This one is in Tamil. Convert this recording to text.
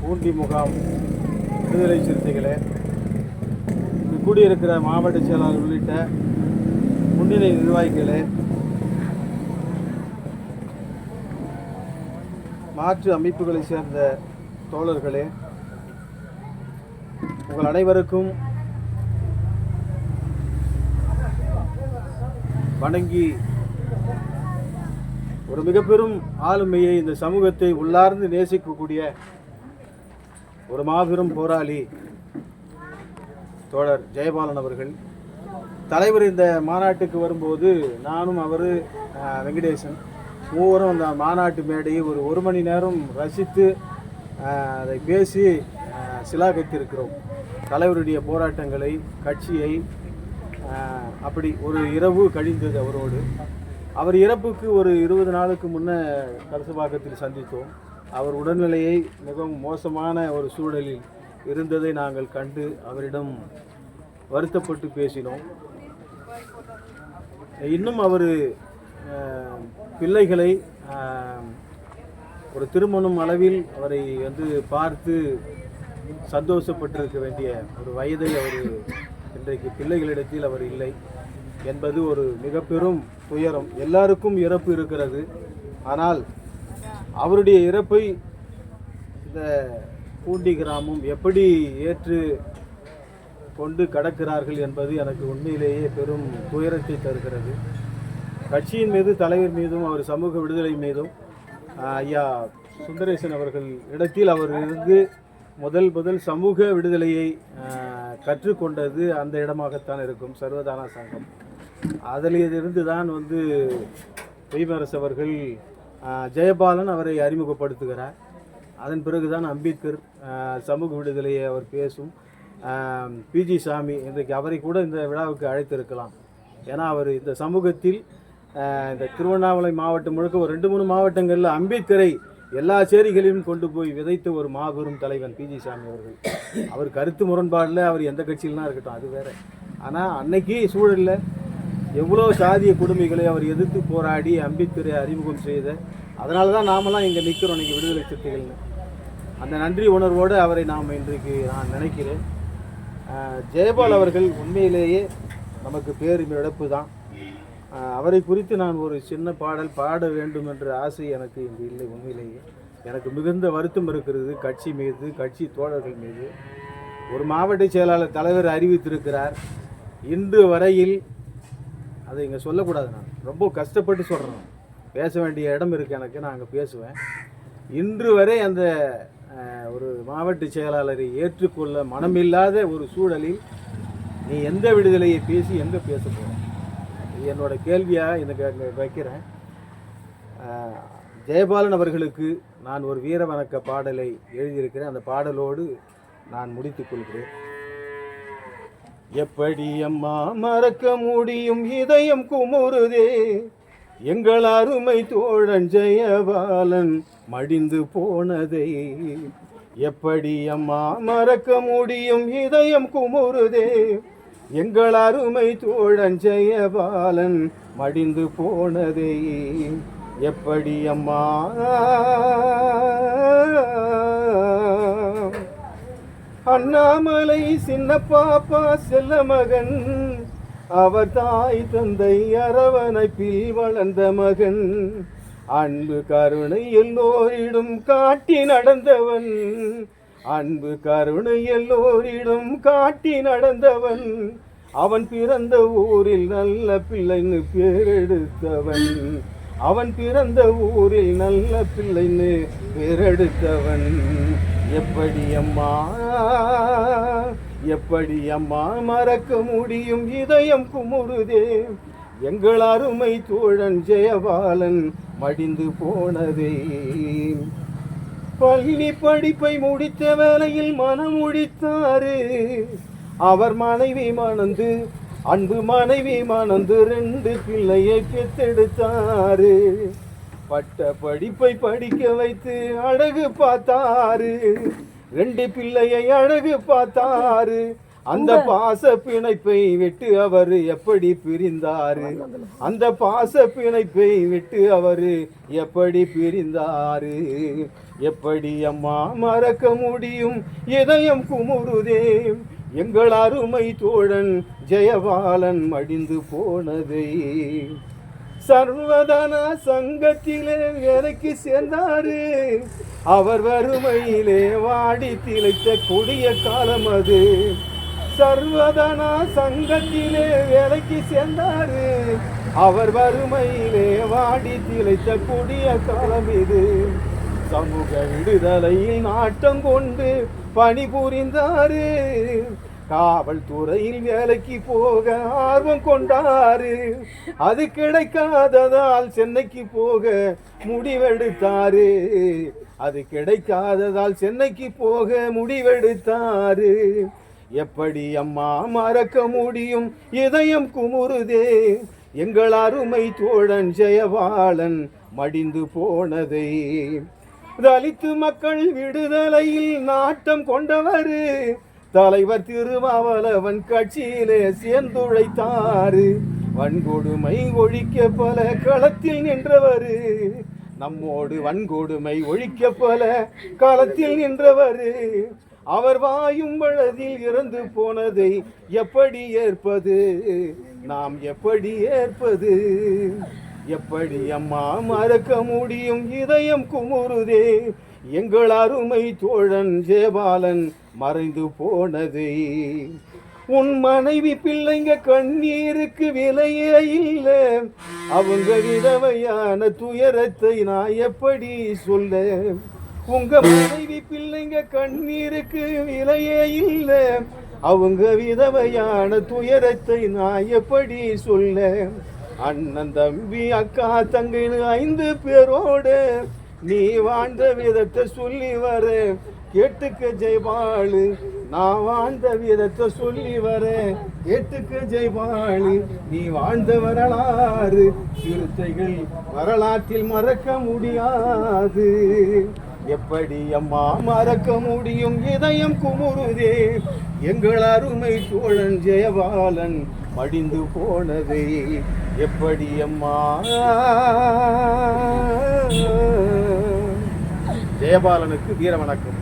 பூண்டி முகாம் விடுதலை சிறுத்தைகளே, இங்கு கூடியிருக்கிற மாவட்ட செயலாளர் உள்ளிட்ட முன்னிலை நிர்வாகிகளே, மாற்று அமைப்புகளை சேர்ந்த தோழர்களே, உங்கள் அனைவருக்கும் வணங்கி ஒரு மிக பெரும் ஆளுமையை, இந்த சமூகத்தை உள்ளார்ந்து நேசிக்கக்கூடிய ஒரு மாபெரும் போராளி தோழர் ஜெயபாலன் அவர்கள் தலைவர் இந்த மாநாட்டுக்கு வரும்போது நானும் அவர் வெங்கடேசன் மூவரும் அந்த மாநாட்டு மேடையை ஒரு மணி நேரம் ரசித்து அதை பேசி சிலாகித்திருக்கிறோம். தலைவருடைய போராட்டங்களை, கட்சியை. அப்படி ஒரு இரவு கழிந்தது அவரோடு. அவர் இறப்புக்கு ஒரு 20 நாளுக்கு முன்னே கலசபாக்கத்தில் சந்தித்தோம். அவர் உடல்நிலையை மிகவும் மோசமான ஒரு சூழலில் இருந்ததை நாங்கள் கண்டு அவரிடம் வருத்தப்பட்டு பேசினோம். இன்னும் அவர் பிள்ளைகளை ஒரு திருமணம் அளவில் அவரை பார்த்து சந்தோஷப்பட்டிருக்க வேண்டிய ஒரு வயதை அவர் இன்றைக்கு பிள்ளைகளிடத்தில் அவர் இல்லை என்பது ஒரு மிக பெரும் துயரம். எல்லாருக்கும் இறப்பு இருக்கிறது. ஆனால் அவருடைய இறப்பை இந்த பூண்டி கிராமம் எப்படி ஏற்று கொண்டு கடக்கிறார்கள் என்பது எனக்கு உண்மையிலேயே பெரும் துயரத்தை தருகிறது. கட்சியின் மீது, தலைவர் மீதும், அவர் சமூக விடுதலை மீதும் ஐயா சுந்தரேசன் அவர்கள் இடத்தில் அவர் இருந்து முதல் சமூக விடுதலையை கற்றுக்கொண்டது அந்த இடமாகத்தான் இருக்கும், சர்வதானா சங்கம். அதிலிருந்து தான் பொய்மரசு அவர்கள் ஜெயபாலன் அவரை அறிமுகப்படுத்துகிறார். அதன் பிறகுதான் அம்பேத்கர் சமூக விடுதலையை அவர் பேசும். பிஜி சாமி இன்றைக்கு அவரை கூட இந்த விழாவுக்கு அழைத்திருக்கலாம். ஏன்னா அவர் இந்த சமூகத்தில் இந்த திருவண்ணாமலை மாவட்டம் முழுக்க ஒரு 2-3 மாவட்டங்களில் அம்பேத்கரை எல்லா சேரிகளையும் கொண்டு போய் விதைத்த ஒரு மாபெரும் தலைவன் பிஜி சாமி அவர்கள். அவர் கருத்து முரண்பாடில் அவர் எந்த கட்சியிலாம் இருக்கட்டும், அது வேறு. ஆனால் அன்னைக்கு சூழலில் எவ்வளோ சாதிய கொடுமைகளை அவர் எதிர்த்து போராடி அம்பேத்கரை அறிமுகம் செய்த, அதனால தான் நாமெல்லாம் இங்கே நிற்கிறோம் இன்றைக்கி விடுதலை சிறுத்தைகள்னு. அந்த நன்றி உணர்வோடு அவரை நாம் இன்றைக்கு நான் நினைக்கிறேன். ஜெயபால் அவர்கள் உண்மையிலேயே நமக்கு பேரும் இழப்பு தான். அவரை குறித்து நான் ஒரு சின்ன பாடல் பாட வேண்டும் என்ற ஆசை எனக்கு இங்கு இல்லை. உண்மையிலேயே எனக்கு மிகுந்த வருத்தம் இருக்கிறது கட்சி மீது, கட்சி தோழர்கள் மீது. ஒரு மாவட்ட செயலாளர் தலைவர் அறிவித்திருக்கிறார். இன்று வரையில் அதை இங்கே சொல்லக்கூடாது, நான் ரொம்ப கஷ்டப்பட்டு சொல்கிறேன். பேச வேண்டிய இடம் இருக்குது எனக்கு, நான் அங்கே பேசுவேன். இன்று வரை அந்த ஒரு மாவட்ட செயலாளரை ஏற்றுக்கொள்ள மனமில்லாத ஒரு சூழலில் நீ எந்த விடுதலையை பேசி எங்கே பேச போகிற? இது என்னோட கேள்வியாக எனக்கு அங்கே வைக்கிறேன். ஜெயபாலன் அவர்களுக்கு நான் ஒரு வீர வணக்க பாடலை எழுதியிருக்கிறேன். அந்த பாடலோடு நான் முடித்துக் கொள்கிறேன். எப்படி அம்மா மறக்க முடியும், இதயம் குமுறுதே, எங்கள் அருமை தோழன் ஜெயபாலன் மடிந்து போனதை. எப்படி அம்மா மறக்க முடியும், இதயம் குமுறுதே, எங்கள் அருமை தோழன் ஜெயபாலன் மடிந்து போனதை. எப்படி அம்மா அண்ணாமலை சின்ன பாப்பா செல்ல மகன், அவர் தாய் தந்தை அரவணைப்பில் வளர்ந்த மகன், அன்பு கருணை எல்லோரிடம் காட்டி நடந்தவன், அன்பு கருணை எல்லோரிடம் காட்டி நடந்தவன், அவன் பிறந்த ஊரில் நல்ல பிள்ளைன்னு பேரெடுத்தவன், அவன் பிறந்த ஊரில் நல்ல பிள்ளைன்னு பேரெடுத்தவன். எப்படி அம்மா, எப்படி அம்மா மறக்க முடியும், இதயம் குமுறுதே, எங்கள் அருமை தோழன் ஜெயபாலன் மடிந்து போனதே. பள்ளி படிப்பை முடித்த வேளையில் மனம் முடித்தாரு, அவர் மனைவி மணந்து, அன்பு மனைவி மணந்து 2 பிள்ளையை பெத்தெடுத்தாரு. பட்ட படிப்பை படிக்க வைத்து அழகு பார்த்தாரு, 2 பிள்ளையை அழகு பார்த்தாரு. அந்த பாச பிணைப்பை விட்டு அவர் எப்படி பிரிந்தாரு? அந்த பாச பிணைப்பை விட்டு அவர் எப்படி பிரிந்தாரு? எப்படி அம்மா மறக்க முடியும்? இதயம் குமுறுதே, எங்கள் அருமை தோழன் ஜெயபாலன் மடிந்து போனதை. சர்வதன சங்கத்திலே வேலைக்கு சேர்ந்தாரு, அவர் வறுமையிலே வாடி திளைத்த கொடிய காலம் அது. சர்வதன சங்கத்திலே வேலைக்கு சேர்ந்தாரு, அவர் வறுமையிலே வாடி திளைத்த கொடிய காலம் இது. சமூக விடுதலையில் நாட்டம் கொண்டு பணிபுரிந்தாரு, காவல்துறையில் வேலைக்கு போக ஆர்வம் கொண்டாரு. அது கிடைக்காததால் சென்னைக்கு போக முடிவெடுத்தாரு. அது கிடைக்காததால் சென்னைக்கு போக முடிவெடுத்தாரு. எப்படி அம்மா மறக்க முடியும்? இதயம் குமுறுதே, எங்கள் அருமை தோழன் ஜெயபாலன் மடிந்து போனதை. தலித்து மக்கள் விடுதலையில் நாட்டம் கொண்டவர், தலைவர் திருமாவளவன் கட்சியிலே சேர்ந்துழைத்தாரு. வன்கொடுமை ஒழிக்க பல களத்தில் நின்றவர், நம்மோடு வன்கொடுமை ஒழிக்க பல களத்தில் நின்றவர். அவர் வாயும் வழதில் இறந்து போனதை எப்படி ஏற்பது? நாம் எப்படி ஏற்பது? எப்படி அம்மா மறக்க முடியும்? இதயம் குமுறுதே, எங்கள் அருமை தோழன் ஜெயபாலன் மறைந்து போனதே. உன் மனைவி பிள்ளைங்க கண்ணீருக்கு விலையே இல்லை, அவங்க விதவையான துயரத்தை நான் எப்படி சொல்ல? உங்க மனைவி பிள்ளைங்க கண்ணீருக்கு விலையே இல்லை, அவங்க விதவையான துயரத்தை நான் எப்படி சொல்ல? அண்ணன் தம்பி அக்கா தங்கைன்னு 5 பேரோடு நீ வாழ்ந்த விதத்தை சொல்லி வர கேட்டுக்க ஜெயபாலு. நான் வாழ்ந்த விதத்தை சொல்லி வர கேட்டுக்க ஜெயபாலு. நீ வாழ்ந்த வரலாறு சிறுத்தைகள் வரலாற்றில் மறக்க முடியாது. எப்படி அம்மா மறக்க முடியும்? இதயம் குமுறுதே, எங்கள் அருமை தோழன் ஜெயபாலன் மடிந்து போனதை. எப்படி அம்மா? ஜெயபாலனுக்கு வீர வணக்கம்.